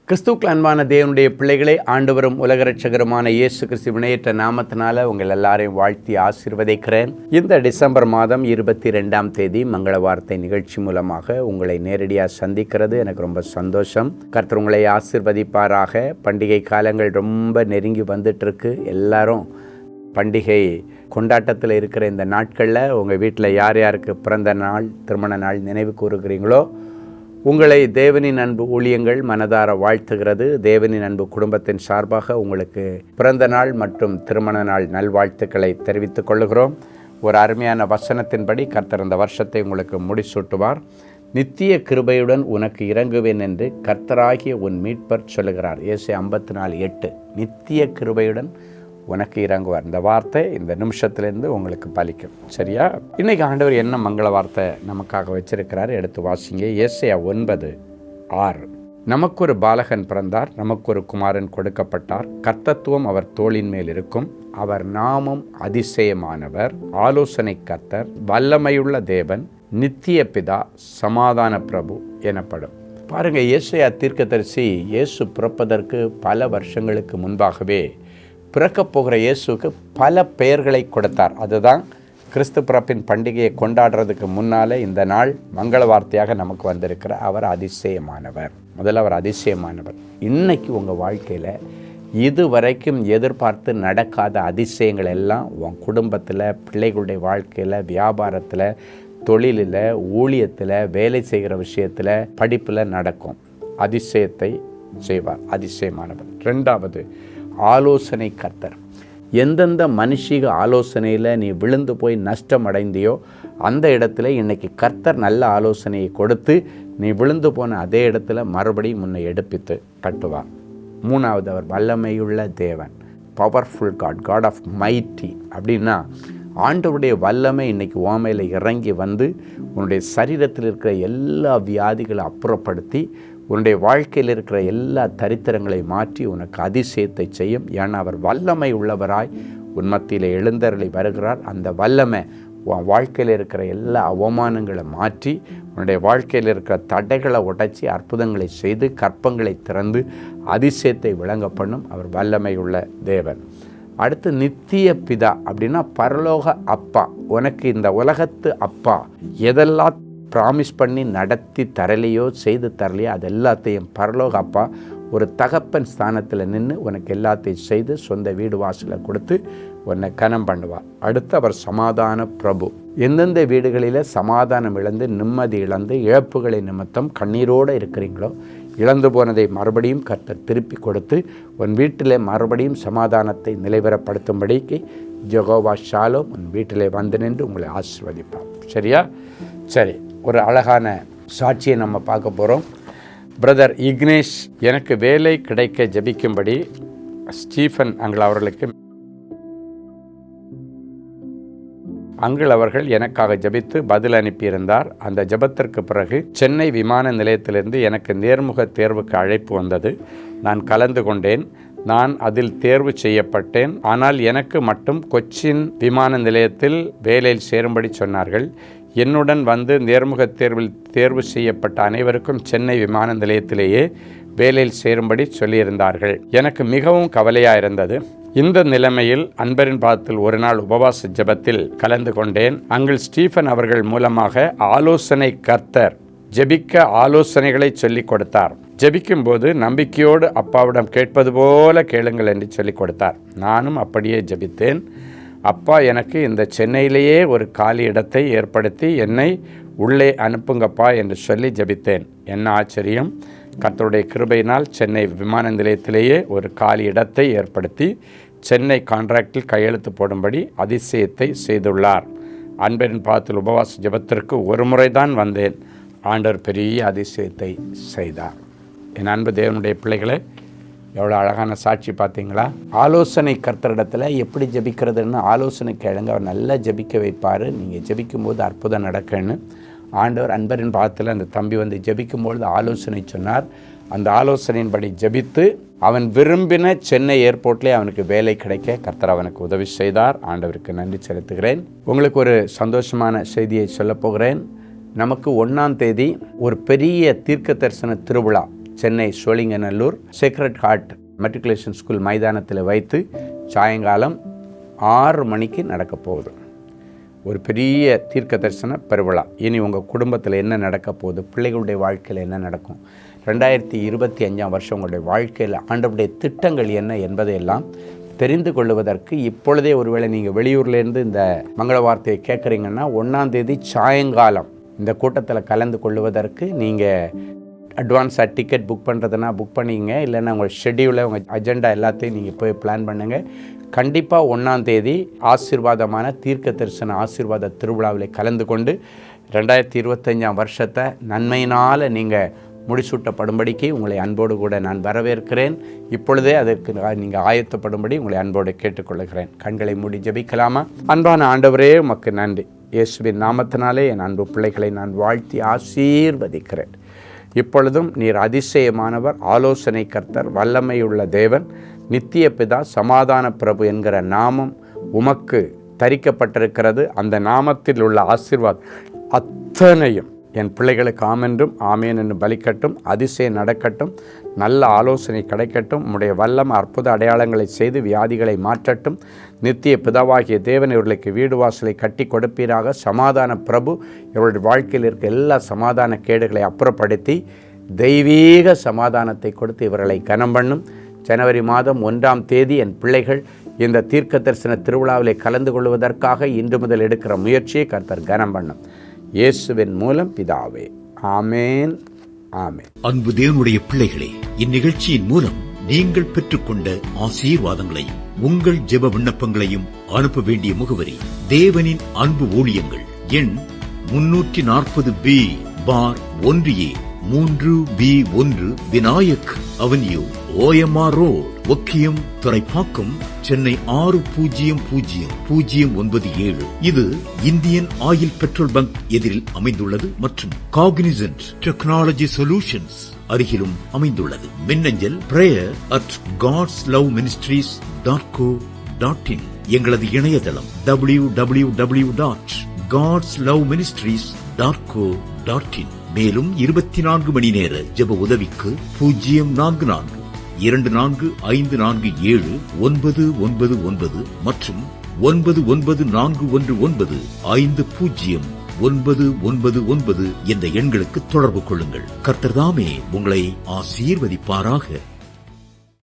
கிறிஸ்துவுக்குள் அன்பான தேவனுடைய பிள்ளைகளே, ஆண்டவரும் உலக இரட்சகருமான இயேசு கிறிஸ்து வினையேற்ற நாமத்தினால உங்கள் எல்லாரையும் வாழ்த்தி ஆசீர்வதிக்கிறேன். இந்த டிசம்பர் மாதம் 22ஆம் தேதி மங்கள வார்த்தை நிகழ்ச்சி மூலமாக உங்களை நேரடியாக சந்திக்கிறது எனக்கு ரொம்ப சந்தோஷம். கர்த்தர் உங்களை ஆசீர்வதிப்பாராக. பண்டிகை காலங்கள் ரொம்ப நெருங்கி வந்துட்டு இருக்கு. எல்லாரும் பண்டிகை கொண்டாட்டத்தில் இருக்கிற இந்த நாட்களில் உங்கள் வீட்டில் யார் யாருக்கு பிறந்த நாள், திருமண நாள் நினைவு கூறுகிறீங்களோ உங்களை தேவனின் அன்பு ஊழியங்கள் மனதார வாழ்த்துகிறது. தேவனின் அன்பு குடும்பத்தின் சார்பாக உங்களுக்கு பிறந்த நாள் மற்றும் திருமண நாள் நல்வாழ்த்துக்களை தெரிவித்துக் கொள்கிறோம். ஒரு அருமையான வசனத்தின்படி கர்த்தர் இந்த வருஷத்தை உங்களுக்கு முடிசூட்டுவார். நித்திய கிருபையுடன் உனக்கு இறங்குவேன் என்று கர்த்தராகிய உன் மீட்பர் சொல்லுகிறார். ஏசாயா 54:8. நித்திய கிருபையுடன் உனக்கு இறங்குவார். இந்த வார்த்தை இந்த நிமிஷத்துலேருந்து உங்களுக்கு பலிக்கும். சரியா? இன்றைக்கி ஆண்டவர் என்ன மங்கள வார்த்தை நமக்காக வச்சிருக்கிறார், எடுத்து வாசிங்க. ஏசாயா 9:6. நமக்கு ஒரு பாலகன் பிறந்தார், நமக்கு ஒரு குமாரன் கொடுக்கப்பட்டார், கர்த்தத்துவம் அவர் தோளின் மேல் இருக்கும், அவர் நாமம் அதிசயமானவர், ஆலோசனை கர்த்தர், வல்லமையுள்ள தேவன், நித்திய பிதா, சமாதான பிரபு எனப்படும். பாருங்க, ஏசாயா தீர்க்கதரிசி இயேசு பிறப்பதற்கு பல வருஷங்களுக்கு முன்பாகவே பிறக்கப் போகிற இயேசுக்கு பல பெயர்களை கொடுத்தார். அதுதான் கிறிஸ்து பிறப்பின் பண்டிகையை கொண்டாடுறதுக்கு முன்னாலே இந்த நாள் மங்கள வார்த்தையாக நமக்கு வந்திருக்கிற அவர் அதிசயமானவர். முதல்ல அவர் அதிசயமானவர். இன்னைக்கு உங்கள் வாழ்க்கையில் இதுவரைக்கும் எதிர்பார்த்து நடக்காத அதிசயங்கள் எல்லாம் உன் குடும்பத்தில், பிள்ளைகளுடைய வாழ்க்கையில், வியாபாரத்தில், தொழிலில், ஊழியத்தில், வேலை செய்கிற விஷயத்தில், படிப்பில் நடக்கும். அதிசயத்தை செய்வார். அதிசயமானவர். ரெண்டாவது, ஆலோசனை கர்த்தர். எந்தெந்த மனுஷிக ஆலோசனையில் நீ விழுந்து போய் நஷ்டம் அடைந்தியோ அந்த இடத்துல இன்னைக்கு கர்த்தர் நல்ல ஆலோசனையை கொடுத்து நீ விழுந்து போன அதே இடத்துல மறுபடியும் முன்னை எடுப்பித்து கட்டுவார். மூணாவது, அவர் வல்லமையுள்ள தேவன். Powerful God, God of mighty. அப்படின்னா ஆண்டவருடைய வல்லமை இன்னைக்கு ஓமையில் இறங்கி வந்து உன்னுடைய சரீரத்தில் இருக்கிற எல்லா வியாதிகளை அப்புறப்படுத்தி உன்னுடைய வாழ்க்கையில் இருக்கிற எல்லா தரித்திரங்களை மாற்றி உனக்கு அதிசயத்தை செய்யும். ஏன்னா அவர் வல்லமை உள்ளவராய் உன் மத்தியில் எழுந்தருளி வருகிறார். அந்த வல்லமை உன் வாழ்க்கையில் இருக்கிற எல்லா அவமானங்களை மாற்றி உன்னுடைய வாழ்க்கையில் இருக்கிற தடைகளை உடைச்சி அற்புதங்களை செய்து கற்பங்களை திறந்து அதிசயத்தை விளங்க பண்ணும். அவர் வல்லமை உள்ள தேவன். அடுத்து, நித்திய பிதா. அப்படின்னா பரலோக அப்பா. உனக்கு இந்த உலகத்து அப்பா எதெல்லாம் ப்ராமிஸ் பண்ணி நடத்தி தரலையோ செய்து தரலையோ அது எல்லாத்தையும் பரலோக அப்பா ஒரு தகப்பன் ஸ்தானத்தில் நின்று உனக்கு எல்லாத்தையும் செய்து சொந்த வீடு வாசலை கொடுத்து உன்னை கனம் பண்ணுவார். அடுத்து, அவர் சமாதான பிரபு. எந்தெந்த வீடுகளில் சமாதானம் இழந்து, நிம்மதி இழந்து, இழப்புகளை நிமித்தம் கண்ணீரோடு இருக்கிறீங்களோ இழந்து போனதை மறுபடியும் கர்த்தர் திருப்பி கொடுத்து உன் வீட்டில் மறுபடியும் சமாதானத்தை நிலைவரப்படுத்தும்படிக்கு யெகோவா ஷாலோம் உன் வீட்டில் வந்து நின்று உங்களை ஆசீர்வதிப்பார். சரியா? சரி, ஒரு அழகான சாட்சியை நம்ம பார்க்க போகிறோம். பிரதர் இக்னேஷ் எனக்கு வேலை கிடைக்க ஜெபிக்கும்படி ஸ்டீஃபன் அங்கிள் அவர்கள் எனக்காக ஜெபித்து பதில் அனுப்பியிருந்தார். அந்த ஜெபத்திற்கு பிறகு சென்னை விமான நிலையத்திலிருந்து எனக்கு நேர்முக தேர்வுக்கு அழைப்பு வந்தது. நான் கலந்து கொண்டேன். நான் அதில் தேர்வு செய்யப்பட்டேன். ஆனால் எனக்கு மட்டும் கொச்சின் விமான நிலையத்தில் வேலையில் சேரும்படி சொன்னார்கள். என்னுடன் வந்து நேர்முக தேர்வில் தேர்வு செய்யப்பட்ட அனைவருக்கும் சென்னை விமான நிலையத்திலேயே வேலையில் சேரும்படி சொல்லியிருந்தார்கள். எனக்கு மிகவும் கவலையாக இருந்தது. இந்த நிலைமையில் அன்பரின் பாதத்தில் ஒரு நாள் உபவாச ஜெபத்தில் கலந்து கொண்டேன். அங்கிள் ஸ்டீஃபன் அவர்கள் மூலமாக ஆலோசனை கர்த்தர் ஜெபிக்க ஆலோசனைகளை சொல்லிக் கொடுத்தார். ஜெபிக்கும் போது நம்பிக்கையோடு அப்பாவிடம் கேட்பது போல கேளுங்கள் என்று சொல்லிக் கொடுத்தார். நானும் அப்படியே ஜெபித்தேன். அப்பா, எனக்கு இந்த சென்னையிலேயே ஒரு காலி இடத்தை ஏற்படுத்தி என்னை உள்ளே அனுப்புங்கப்பா என்று சொல்லி ஜெபித்தேன். என்ன ஆச்சரியம்! கர்த்தருடைய கிருபையினால் சென்னை விமான நிலையத்திலேயே ஒரு காலி இடத்தை ஏற்படுத்தி சென்னை கான்ட்ராக்டில் கையெழுத்து போடும்படி அதிசயத்தை செய்துள்ளார். அன்பரின் பாதத்தில் உபவாச ஜெபத்திற்கு ஒரு முறைதான் வந்தேன். ஆண்டவர் பெரிய அதிசயத்தை செய்தார். என் அன்பு தேவனுடைய பிள்ளைகளே, எவ்வளோ அழகான சாட்சி பார்த்தீங்களா? ஆலோசனை கர்த்தரிடத்தில் எப்படி ஜெபிக்கிறதுன்னு ஆலோசனை கேளுங்க. அவர் நல்லா ஜெபிக்க வைப்பார். நீங்கள் ஜெபிக்கும்போது அற்புதம் நடக்குன்னு ஆண்டவர் அன்பரின் பாதத்தில் அந்த தம்பி வந்து ஜெபிக்கும்பொழுது ஆலோசனை சொன்னார். அந்த ஆலோசனையின்படி ஜெபித்து அவன் விரும்பின சென்னை ஏர்போர்ட்லேயே அவனுக்கு வேலை கிடைக்க கர்த்தர் அவனுக்கு உதவி செய்தார். ஆண்டவருக்கு நன்றி செலுத்துகிறேன். உங்களுக்கு ஒரு சந்தோஷமான செய்தியை சொல்ல போகிறேன். நமக்கு 1ஆம் தேதி ஒரு பெரிய தீர்க்க தரிசன திருவிழா Chennai Sholinganallur sacred heart matriculation school மைதானத்தில் வைத்து சாயங்காலம் 6 மணிக்கு நடக்க போகுது. ஒரு பெரிய தீர்க்க தரிசன பெருவிழா. இனி உங்கள் குடும்பத்தில் என்ன நடக்க போகுது, பிள்ளைகளுடைய வாழ்க்கையில் என்ன நடக்கும், 2025 வருஷம் உங்களுடைய வாழ்க்கையில் ஆண்டவருடைய திட்டங்கள் என்ன என்பதையெல்லாம் தெரிந்து கொள்வதற்கு இப்பொழுதே ஒருவேளை நீங்கள் வெளியூர்லேருந்து இந்த மங்கள வார்த்தையை கேட்குறீங்கன்னா 1ஆம் தேதி சாயங்காலம் இந்த கூட்டத்தில் கலந்து கொள்வதற்கு நீங்கள் அட்வான்ஸாக டிக்கெட் புக் பண்ணுறதுனா புக் பண்ணிங்க, இல்லைன்னா உங்கள் ஷெட்யூலை உங்கள் அஜெண்டா எல்லாத்தையும் நீங்கள் போய் பிளான் பண்ணுங்கள். கண்டிப்பாக 1ஆம் தேதி ஆசீர்வாதமான தீர்க்க தரிசன ஆசீர்வாத திருவிழாவில் கலந்து கொண்டு 2025 வருஷத்தை நன்மையினால் நீங்கள் முடிசூட்டப்படும்படிக்கு உங்களை அன்போடு கூட நான் வரவேற்கிறேன். இப்பொழுதே அதற்கு நீங்கள் ஆயத்தப்படும்படி உங்களை அன்போடு கேட்டுக்கொள்கிறேன். கண்களை மூடி ஜெபிக்கலாமா? அன்பான ஆண்டவரே, உமக்கு நன்றி. இயேசுவின் நாமத்தினாலே என் அன்பு பிள்ளைகளை நான் வாழ்த்தி ஆசீர்வதிக்கிறேன். இப்பொழுதும் நீர் அதிசயமானவர், ஆலோசனை கர்த்தர், வல்லமையுள்ள தேவன், நித்திய பிதா, சமாதான பிரபு என்கிற நாமம் உமக்கு தரிக்கப்பட்டிருக்கிறது. அந்த நாமத்தில் உள்ள ஆசீர்வாதம் அத்தனையும் என் பிள்ளைகளுக்கு ஆமென்றும் ஆமேன் என்று பலிக்கட்டும். அதிசயம் நடக்கட்டும், நல்ல ஆலோசனை கிடைக்கட்டும். உம்முடைய வல்லம் அற்புத அடையாளங்களை செய்து வியாதிகளை மாற்றட்டும். நித்திய பிதாவாகிய தேவன் இவர்களுக்கு வீடு வாசலை கட்டி கொடுப்பீராக. சமாதான பிரபு இவருடைய வாழ்க்கையில் இருக்க எல்லா சமாதான கேடுகளை அப்புறப்படுத்தி தெய்வீக சமாதானத்தை கொடுத்து இவர்களை கனம் பண்ணும். ஜனவரி மாதம் 1ஆம் தேதி என் பிள்ளைகள் இந்த தீர்க்க தரிசன திருவிழாவில் கலந்து கொள்வதற்காக இன்று முதல் எடுக்கிற முயற்சியை கர்த்தர் கனம் பண்ணும். இயேசுவின் மூலம் பிதாவே, ஆமேன், ஆமேன். அன்பு தேவனுடைய பிள்ளைகளே, இந்நிகழ்ச்சியின் மூலம் நீங்கள் பெற்றுக்கொண்ட ஆசீர்வாதங்களையும் உங்கள் ஜெப விண்ணப்பங்களையும் அனுப்ப வேண்டிய முகவரி: தேவனின் அன்பு ஊழியங்கள், எண் 340B பார் 1A 3B1 Vinayak avenue, OMR road, Okkiyam, Thoraipakkam, Chennai 600097. இது இந்தியன் ஆயில் பெட்ரோல் பங்க் எதிரில் அமைந்துள்ளது மற்றும் காக்னிசன்ட் டெக்னாலஜி சொல்யூஷன்ஸ் அருகிலும் அமைந்துள்ளது. மின்னஞ்சல் prayer@godsloveministries.co.in. எங்களது இணையதளம் www.godsloveministries.co.in. மேலும் 24 மணி நேர ஜெப உதவிக்கு 04454547999 மற்றும் 9941150999 என்ற எண்களுக்கு தொடர்பு கொள்ளுங்கள். கர்த்தர் தாமே உங்களை ஆசீர்வதிப்பாராக.